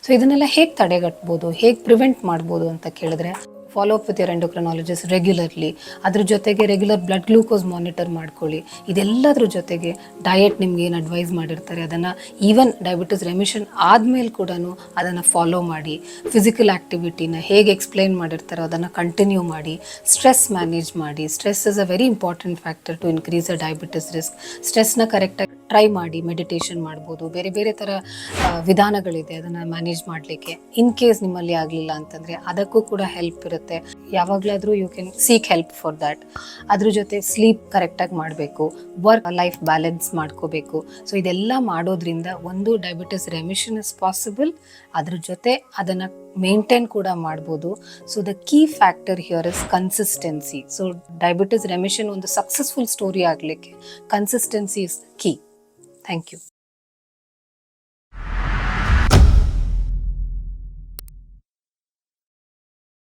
So ಇದನ್ನೆಲ್ಲ ಹೇಗೆ ತಡೆಗಟ್ಬೋದು, ಹೇಗೆ ಪ್ರಿವೆಂಟ್ ಮಾಡ್ಬೋದು ಅಂತ ಕೇಳಿದ್ರೆ, follow up with your endocrinologist regularly. ಅದ್ರ ಜೊತೆಗೆ ರೆಗ್ಯುಲರ್ ಬ್ಲಡ್ ಗ್ಲೂಕೋಸ್ ಮಾನಿಟರ್ ಮಾಡ್ಕೊಳ್ಳಿ. ಇದೆಲ್ಲದ್ರ ಜೊತೆಗೆ ಡಯಟ್ ನಿಮ್ಗೆ ಏನು ಅಡ್ವೈಸ್ ಮಾಡಿರ್ತಾರೆ ಅದನ್ನು ಈವನ್ ಡಯಾಬಿಟಿಸ್ ರೆಮಿಷನ್ ಆದಮೇಲೆ ಕೂಡ ಅದನ್ನು ಫಾಲೋ ಮಾಡಿ. ಫಿಸಿಕಲ್ ಆ್ಯಕ್ಟಿವಿಟಿನ ಹೇಗೆ ಎಕ್ಸ್ಪ್ಲೈನ್ ಮಾಡಿರ್ತಾರೋ ಅದನ್ನು ಕಂಟಿನ್ಯೂ ಮಾಡಿ. ಸ್ಟ್ರೆಸ್ ಮ್ಯಾನೇಜ್ ಮಾಡಿ. Stress is a very important factor to increase a diabetes risk. ಸ್ಟ್ರೆಸ್ನ ಕರೆಕ್ಟಾಗಿ ಟ್ರೈ ಮಾಡಿ. ಮೆಡಿಟೇಷನ್ ಮಾಡ್ಬೋದು, ಬೇರೆ ಬೇರೆ ಥರ ವಿಧಾನಗಳಿದೆ ಅದನ್ನು ಮ್ಯಾನೇಜ್ ಮಾಡಲಿಕ್ಕೆ. ಇನ್ ಕೇಸ್ ನಿಮ್ಮಲ್ಲಿ ಆಗಲಿಲ್ಲ ಅಂತಂದರೆ ಅದಕ್ಕೂ ಕೂಡ ಹೆಲ್ಪ್ ಇರುತ್ತೆ. ಯಾವಾಗಲಾದರೂ you can seek help for that. ಅದ್ರ ಜೊತೆ ಸ್ಲೀಪ್ ಕರೆಕ್ಟಾಗಿ ಮಾಡಬೇಕು, ವರ್ಕ್ ಲೈಫ್ ಬ್ಯಾಲೆನ್ಸ್ ಮಾಡ್ಕೋಬೇಕು. ಸೊ ಇದೆಲ್ಲ ಮಾಡೋದ್ರಿಂದ ಒಂದು ಡಯಾಬಿಟಿಸ್ ರೆಮಿಷನ್ ಇಸ್ ಪಾಸಿಬಲ್, ಅದ್ರ ಜೊತೆ ಅದನ್ನು ಮೇಂಟೈನ್ ಕೂಡ ಮಾಡ್ಬೋದು. So the key factor here is consistency. So diabetes remission ಒಂದು ಸಕ್ಸಸ್ಫುಲ್ ಸ್ಟೋರಿ ಆಗಲಿಕ್ಕೆ consistency is key. Thank you.